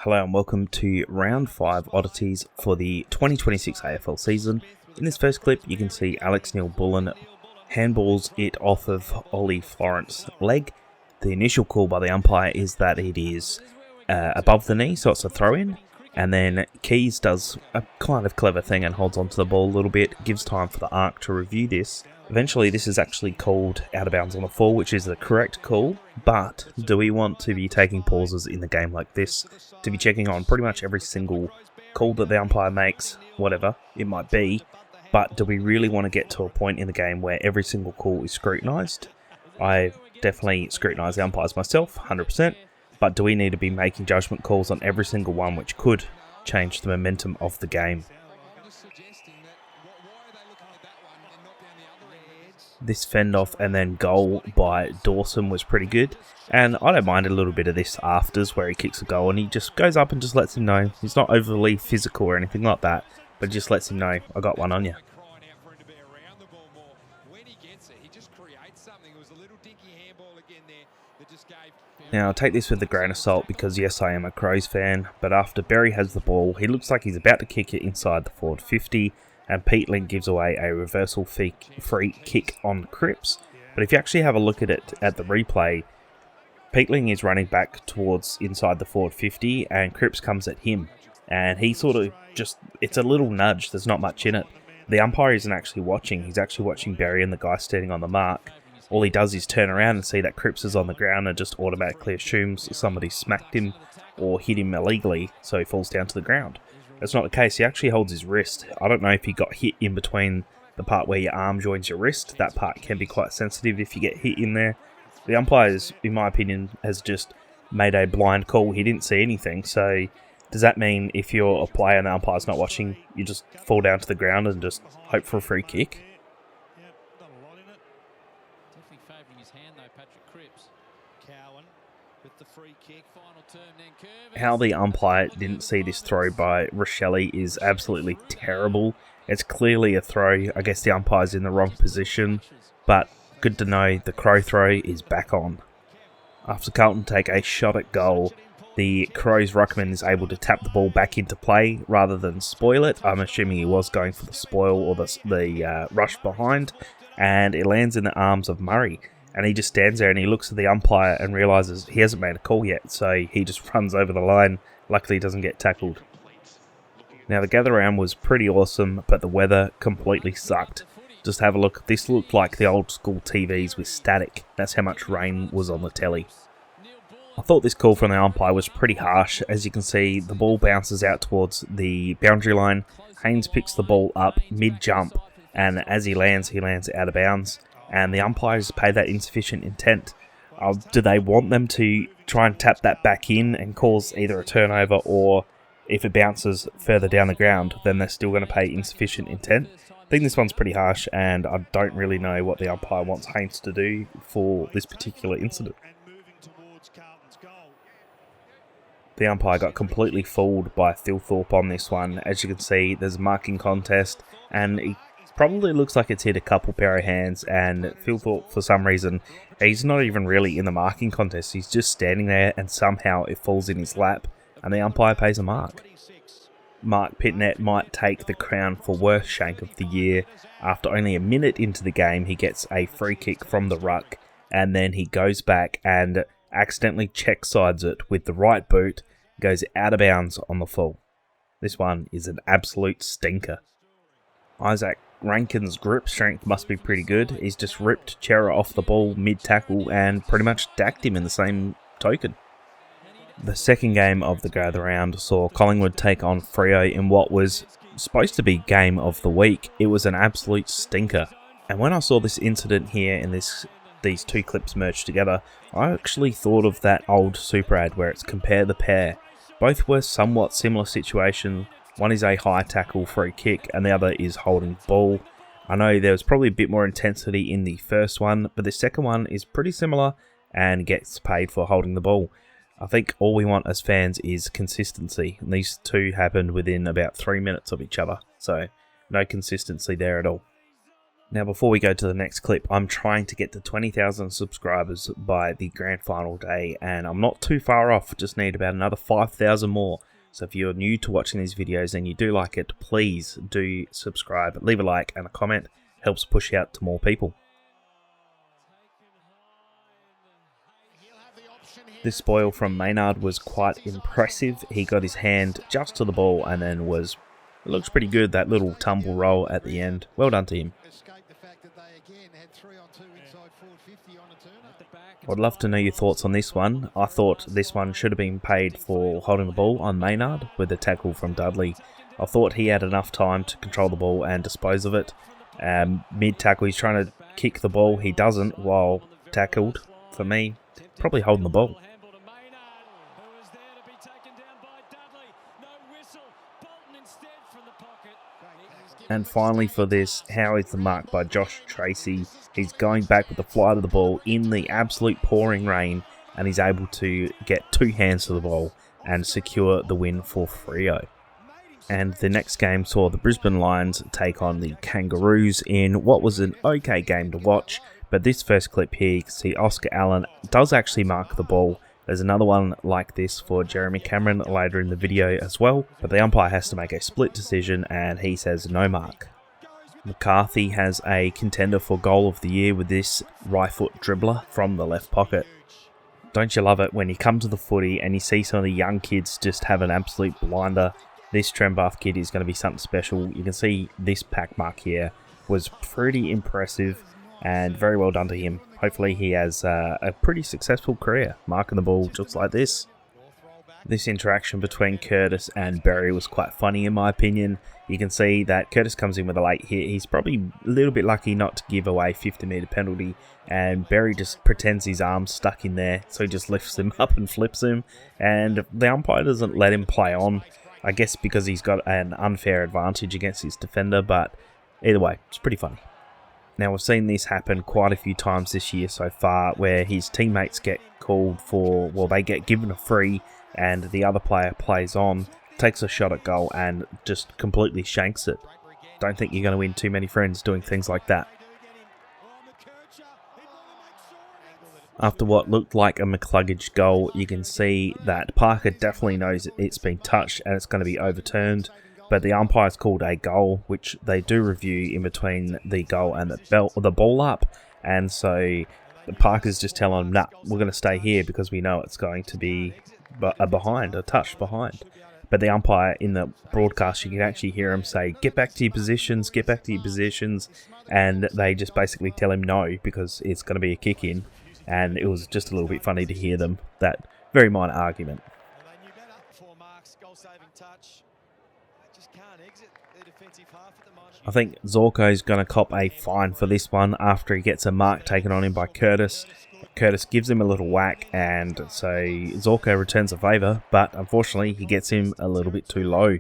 Hello and welcome to round 5 oddities for the 2026 AFL season. In this first clip you can see Alex Neil-Bullen handballs it off of Ollie Florence's leg. The initial call by the umpire is that it is above the knee, so it's a throw-in. And then Keys does a kind of clever thing and holds onto the ball a little bit, gives time for the ARC to review this. Eventually this is actually called out of bounds on the full, which is the correct call, but do we want to be taking pauses in the game like this, to be checking on pretty much every single call that the umpire makes, whatever it might be, but do we really want to get to a point in the game where every single call is scrutinised? I definitely scrutinise the umpires myself, 100%, but do we need to be making judgment calls on every single one which could change the momentum of the game? This fend off and then goal by Dawson was pretty good, and I don't mind a little bit of this afters where he kicks a goal and he just goes up and just lets him know. He's not overly physical or anything like that, but just lets him know, I got one on you. Now, I'll take this with a grain of salt because yes, I am a Crows fan, but after Berry has the ball, he looks like he's about to kick it inside the forward 50, and Peatling gives away a reversal free kick on Cripps. But if you actually have a look at it at the replay, Peatling is running back towards inside the forward 50, and Cripps comes at him, and he sort of just, it's a little nudge, there's not much in it. The umpire isn't actually watching, he's actually watching Berry and the guy standing on the mark. All he does is turn around and see that Cripps is on the ground and just automatically assumes somebody smacked him or hit him illegally, so he falls down to the ground. That's not the case. He actually holds his wrist. I don't know if he got hit in between the part where your arm joins your wrist. That part can be quite sensitive if you get hit in there. The umpire, in my opinion, has just made a blind call. He didn't see anything, so does that mean if you're a player and the umpire's not watching, you just fall down to the ground and just hope for a free kick? How the umpire didn't see this throw by Rochelle is absolutely terrible. It's clearly a throw. I guess the umpire's in the wrong position, but good to know the Crow throw is back on. After Carlton take a shot at goal, the Crows ruckman is able to tap the ball back into play rather than spoil it. I'm assuming he was going for the spoil or the rush behind, and it lands in the arms of Murray. And he just stands there and he looks at the umpire and realises he hasn't made a call yet, so he just runs over the line. Luckily he doesn't get tackled. Now the gather round was pretty awesome, but the weather completely sucked. Just have a look, this looked like the old school TVs with static. That's how much rain was on the telly. I thought this call from the umpire was pretty harsh. As you can see, the ball bounces out towards the boundary line. Haynes picks the ball up mid-jump, and as he lands out of bounds. And the umpires pay that insufficient intent. Do they want them to try and tap that back in and cause either a turnover, or if it bounces further down the ground, then they're still going to pay insufficient intent? I think this one's pretty harsh, and I don't really know what the umpire wants Haynes to do for this particular incident. The umpire got completely fooled by Thilthorpe on this one. As you can see, there's a marking contest, and he probably looks like it's hit a couple pair of hands, and Thilthorpe, for some reason, he's not even really in the marking contest. He's just standing there, and somehow it falls in his lap, and the umpire pays a mark. Mark Pitnet might take the crown for worst shank of the year. After only a minute into the game, he gets a free kick from the ruck, and then he goes back and accidentally check sides it with the right boot, goes out of bounds on the full. This one is an absolute stinker. Isaac Rankin's grip strength must be pretty good. He's just ripped Chera off the ball mid-tackle and pretty much dacked him in the same token. The second game of the gather round saw Collingwood take on Freo in what was supposed to be game of the week. It was an absolute stinker. And when I saw this incident here in these two clips merged together, I actually thought of that old super ad where it's compare the pair. Both were somewhat similar situations. One is a high tackle free kick and the other is holding ball. I know there was probably a bit more intensity in the first one, but the second one is pretty similar and gets paid for holding the ball. I think all we want as fans is consistency, and these two happened within about 3 minutes of each other, so no consistency there at all. Now, before we go to the next clip, I'm trying to get to 20,000 subscribers by the grand final day, and I'm not too far off, just need about another 5,000 more. So if you're new to watching these videos and you do like it, please do subscribe, leave a like and a comment, helps push out to more people. This spoil from Maynard was quite impressive. He got his hand just to the ball and then it looks pretty good, that little tumble roll at the end. Well done to him. I'd love to know your thoughts on this one. I thought this one should have been paid for holding the ball on Maynard with a tackle from Dudley. I thought he had enough time to control the ball and dispose of it. Mid-tackle, he's trying to kick the ball. He doesn't while tackled. For me, probably holding the ball. And finally for this, how is the mark by Josh Tracy? He's going back with the flight of the ball in the absolute pouring rain, and he's able to get two hands to the ball and secure the win for Freo. And the next game saw the Brisbane Lions take on the Kangaroos in what was an okay game to watch, but this first clip here, you can see Oscar Allen does actually mark the ball. There's another one like this for Jeremy Cameron later in the video as well, but the umpire has to make a split decision and he says no mark. McCarthy has a contender for goal of the year with this right foot dribbler from the left pocket. Don't you love it when you come to the footy and you see some of the young kids just have an absolute blinder? This Trembath kid is going to be something special. You can see this pack mark here was pretty impressive and very well done to him. Hopefully he has a pretty successful career marking the ball just like this. This interaction between Curtis and Berry was quite funny in my opinion. You can see that Curtis comes in with a late hit. He's probably a little bit lucky not to give away 50-metre penalty, and Berry just pretends his arm's stuck in there, so he just lifts him up and flips him, and the umpire doesn't let him play on, I guess because he's got an unfair advantage against his defender, but either way, it's pretty funny. Now, we've seen this happen quite a few times this year so far, where his teammates get called for, well, they get given a free, and the other player plays on, takes a shot at goal, and just completely shanks it. Don't think you're going to win too many friends doing things like that. After what looked like a McCluggage goal, you can see that Parker definitely knows it's been touched and it's going to be overturned. But the umpires called a goal, which they do review in between the goal and the ball up. And so the Parker's just telling them, nah, we're going to stay here because we know it's going to be a touch behind. But the umpire in the broadcast, you can actually hear him say, get back to your positions, get back to your positions. And they just basically tell him no because it's going to be a kick in. And it was just a little bit funny to hear them, that very minor argument. I think Zorko's going to cop a fine for this one after he gets a mark taken on him by Curtis. Curtis gives him a little whack, and so Zorko returns the favour, but unfortunately he gets him a little bit too low.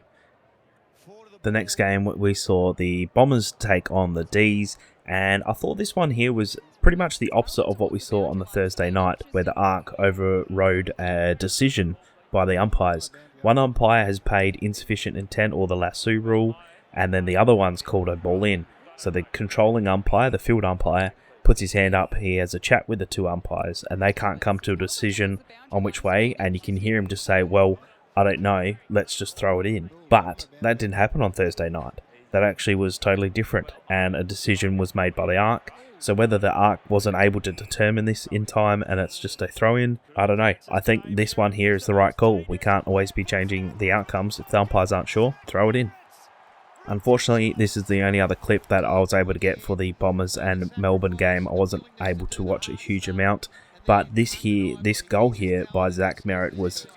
The next game we saw the Bombers take on the D's, and I thought this one here was pretty much the opposite of what we saw on the Thursday night, where the Arc overrode a decision by the umpires. One umpire has paid insufficient intent or the lasso rule, and then the other one's called a ball in. So the controlling umpire, the field umpire, puts his hand up, he has a chat with the two umpires, and they can't come to a decision on which way, and you can hear him just say, well, I don't know, let's just throw it in. But that didn't happen on Thursday night. That actually was totally different, and a decision was made by the Arc. So whether the Arc wasn't able to determine this in time and it's just a throw-in, I don't know. I think this one here is the right call. We can't always be changing the outcomes. If the umpires aren't sure, throw it in. Unfortunately, this is the only other clip that I was able to get for the Bombers and Melbourne game. I wasn't able to watch a huge amount, but this goal here by Zach Merritt was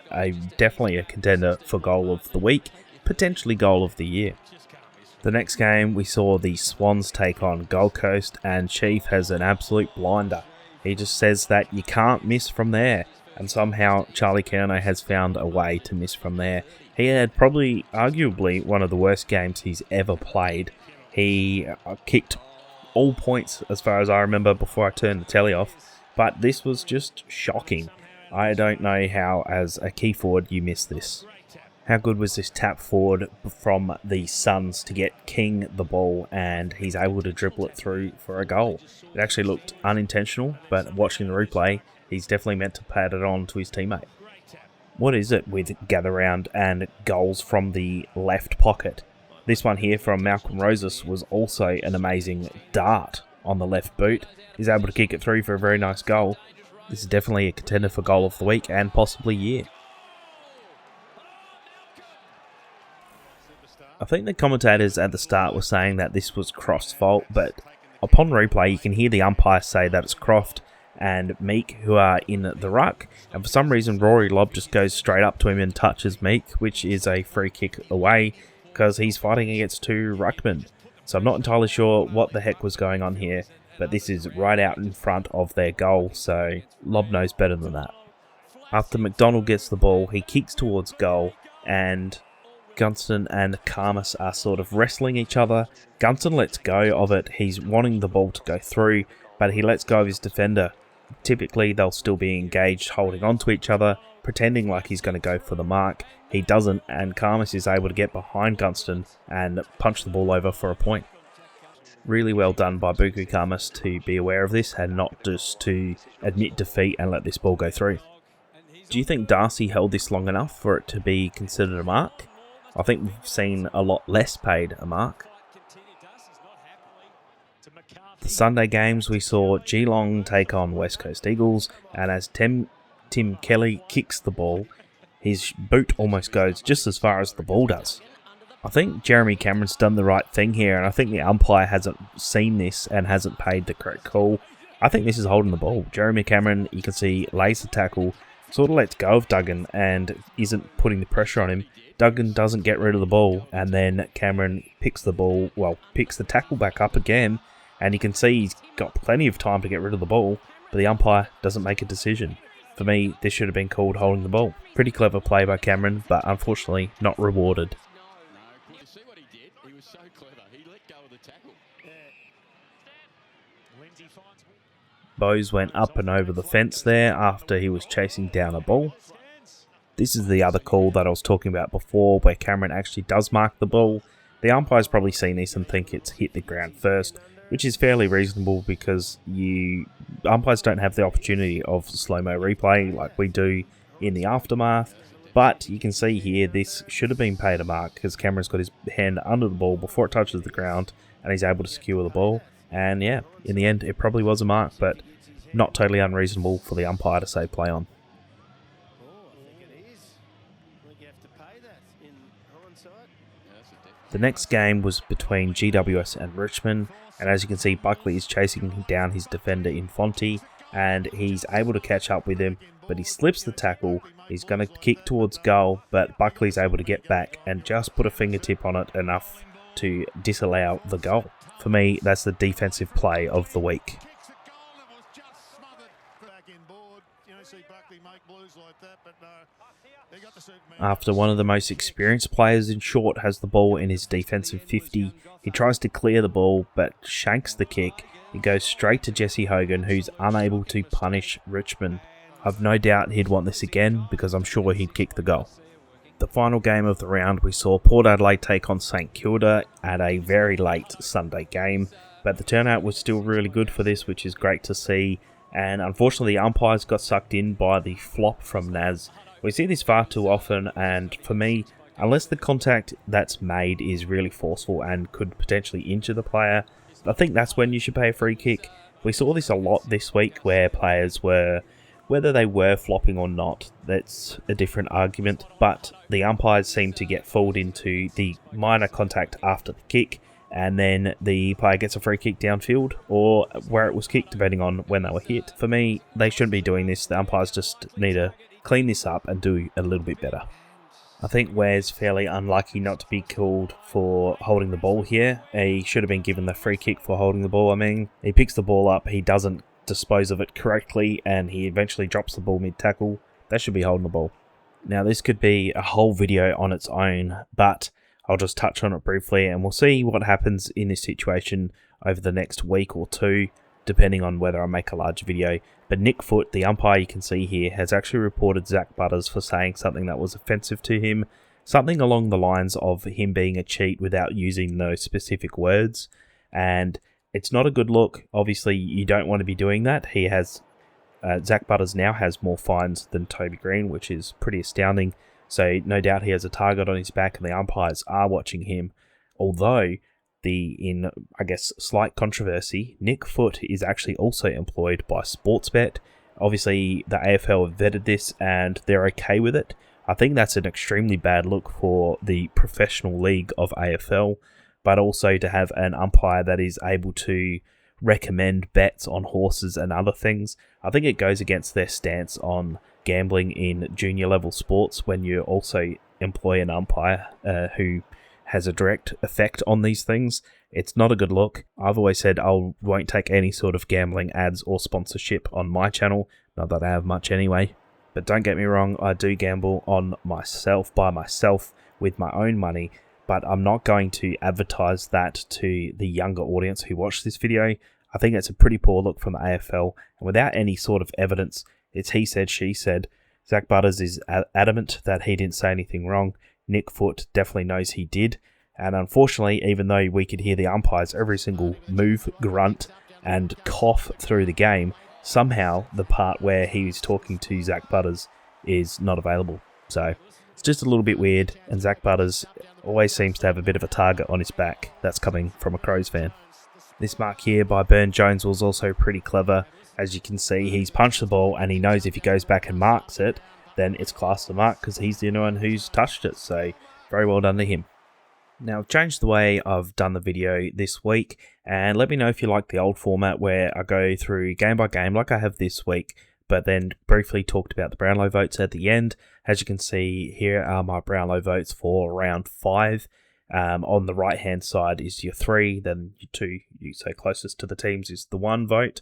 definitely a contender for goal of the week, potentially goal of the year. The next game, we saw the Swans take on Gold Coast, and Chief has an absolute blinder. He just says that you can't miss from there, and somehow Charlie Curnow has found a way to miss from there. He had probably, arguably, one of the worst games he's ever played. He kicked all points as far as I remember before I turned the telly off, but this was just shocking. I don't know how, as a key forward, you miss this. How good was this tap forward from the Suns to get King the ball, and he's able to dribble it through for a goal. It actually looked unintentional, but watching the replay, he's definitely meant to pad it on to his teammate. What is it with gather round and goals from the left pocket? This one here from Malcolm Roses was also an amazing dart on the left boot. He's able to kick it through for a very nice goal. This is definitely a contender for goal of the week and possibly year. I think the commentators at the start were saying that this was Croft's fault, but upon replay you can hear the umpire say that it's Croft and Meek who are in the ruck, and for some reason Rory Lobb just goes straight up to him and touches Meek, which is a free kick away because he's fighting against two ruckmen. So I'm not entirely sure what the heck was going on here, but this is right out in front of their goal, so Lobb knows better than that. After McDonald gets the ball, he kicks towards goal, and Gunston and Karmas are sort of wrestling each other. Gunston lets go of it. He's wanting the ball to go through, but he lets go of his defender. Typically, they'll still be engaged, holding on to each other, pretending like he's going to go for the mark. He doesn't, and Karmas is able to get behind Gunston and punch the ball over for a point. Really well done by Buku Karmas to be aware of this and not just to admit defeat and let this ball go through. Do you think Darcy held this long enough for it to be considered a mark? I think we've seen a lot less paid a mark. The Sunday games we saw Geelong take on West Coast Eagles, and as Tim Kelly kicks the ball, his boot almost goes just as far as the ball does. I think Jeremy Cameron's done the right thing here, and I think the umpire hasn't seen this and hasn't paid the correct call. I think this is holding the ball. Jeremy Cameron, you can see, lays the tackle, sort of lets go of Duggan and isn't putting the pressure on him. Duggan doesn't get rid of the ball, and then Cameron picks the tackle back up again, and you can see he's got plenty of time to get rid of the ball, but the umpire doesn't make a decision. For me, this should have been called holding the ball. Pretty clever play by Cameron, but unfortunately not rewarded. Bose went up and over the fence there after he was chasing down a ball. This is the other call that I was talking about before, where Cameron actually does mark the ball. The umpire's probably seen this and think it's hit the ground first, which is fairly reasonable because umpires don't have the opportunity of slow-mo replay like we do in the aftermath. But you can see here this should have been paid a mark because Cameron's got his hand under the ball before it touches the ground and he's able to secure the ball. And yeah, in the end it probably was a mark, but not totally unreasonable for the umpire to say play on. The next game was between GWS and Richmond, and as you can see, Buckley is chasing down his defender in Fonte, and he's able to catch up with him, but he slips the tackle. He's going to kick towards goal, but Buckley's able to get back and just put a fingertip on it enough to disallow the goal. For me, that's the defensive play of the week. After one of the most experienced players in short has the ball in his defensive 50, he tries to clear the ball but shanks the kick. It goes straight to Jesse Hogan, who's unable to punish Richmond. I've no doubt he'd want this again because I'm sure he'd kick the goal. The final game of the round, we saw Port Adelaide take on St Kilda at a very late Sunday game, but the turnout was still really good for this, which is great to see. And unfortunately, the umpires got sucked in by the flop from Naz. We see this far too often, and for me, unless the contact that's made is really forceful and could potentially injure the player, I think that's when you should pay a free kick. We saw this a lot this week where players were, whether they were flopping or not, that's a different argument, but the umpires seem to get fooled into the minor contact after the kick, and then the player gets a free kick downfield, or where it was kicked, depending on when they were hit. For me, they shouldn't be doing this. The umpires just need to clean this up and do a little bit better. I think Ware's fairly unlucky not to be called for holding the ball here. He should have been given the free kick for holding the ball. I mean, he picks the ball up, he doesn't dispose of it correctly, and he eventually drops the ball mid-tackle. They should be holding the ball. Now, this could be a whole video on its own, but I'll just touch on it briefly, and we'll see what happens in this situation over the next week or two, depending on whether I make a large video. But Nick Foote, the umpire you can see here, has actually reported Zach Butters for saying something that was offensive to him, something along the lines of him being a cheat without using those specific words, and it's not a good look. Obviously, you don't want to be doing that. He has Zach Butters now has more fines than Toby Green, which is pretty astounding. So no doubt he has a target on his back, and the umpires are watching him. Although, in slight controversy, Nick Foot is actually also employed by Sportsbet. Obviously, the AFL have vetted this, and they're okay with it. I think that's an extremely bad look for the professional league of AFL, but also to have an umpire that is able to recommend bets on horses and other things. I think it goes against their stance on gambling in junior level sports when you also employ an umpire who has a direct effect on these things. It's not a good look. I've always said I won't take any sort of gambling ads or sponsorship on my channel, not that I have much anyway. But don't get me wrong, I do gamble on myself, by myself, with my own money, but I'm not going to advertise that to the younger audience who watch this video. I think it's a pretty poor look from the AFL, and without any sort of evidence, it's he said, she said. Zach Butters is adamant that he didn't say anything wrong. Nick Foot definitely knows he did, and unfortunately, even though we could hear the umpires every single move, grunt, and cough through the game, somehow the part where he was talking to Zach Butters is not available. So it's just a little bit weird, and Zach Butters always seems to have a bit of a target on his back. That's coming from a Crows fan. This mark here by Burn Jones was also pretty clever. As you can see, he's punched the ball, and he knows if he goes back and marks it, then it's classed a mark because he's the only one who's touched it. So very well done to him. Now, I've changed the way I've done the video this week, and let me know if you like the old format where I go through game by game like I have this week, but then briefly talked about the Brownlow votes at the end. As you can see, here are my Brownlow votes for round 5. On the right hand side is your 3, then your 2, you say closest to the teams, is the 1 vote.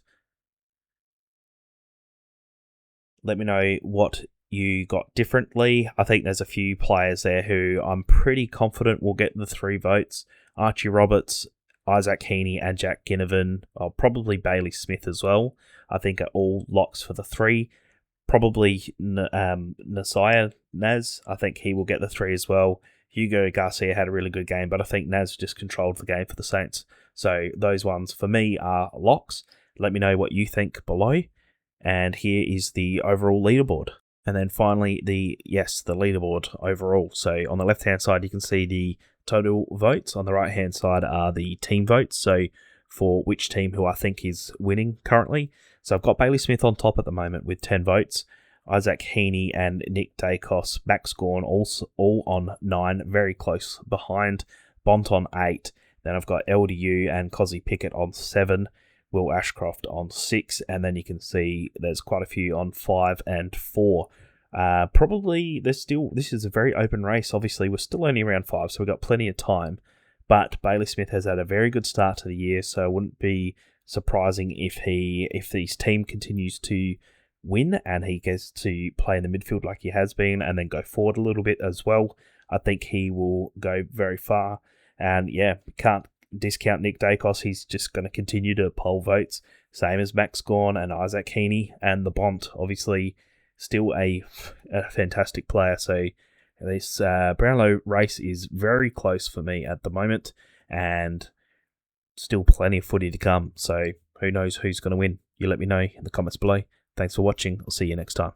Let me know what you got differently. I think there's a few players there who I'm pretty confident will get the 3 votes. Archie Roberts, Isaac Heaney, and Jack Ginnivan, probably Bailey Smith as well, I think are all locks for the 3. Probably Nasiah Naz, I think he will get the 3 as well. Hugo Garcia had a really good game, but I think Naz just controlled the game for the Saints. So those ones for me are locks. Let me know what you think below. And here is the overall leaderboard. And then finally, the leaderboard overall. So on the left-hand side, you can see the total votes. On the right-hand side are the team votes. So for which team who I think is winning currently. So I've got Bailey Smith on top at the moment with 10 votes. Isaac Heaney and Nick Dacos, Max Gawn, all on 9, very close behind. Bont on 8. Then I've got LDU and Cozzy Pickett on 7. Will Ashcroft on 6. And then you can see there's quite a few on 5 and 4. Probably this is a very open race. Obviously, we're still only around 5, so we've got plenty of time. But Bailey Smith has had a very good start to the year, so it wouldn't be surprising if his team continues to win and he gets to play in the midfield like he has been and then go forward a little bit as well. I think he will go very far. And yeah, can't discount Nick Dacos. He's just going to continue to poll votes, same as Max Gawn and Isaac Heaney, and the Bont, obviously still a fantastic player. So this Brownlow race is very close for me at the moment, and still plenty of footy to come. So who knows who's going to win? You let me know in the comments below. Thanks for watching. I'll see you next time.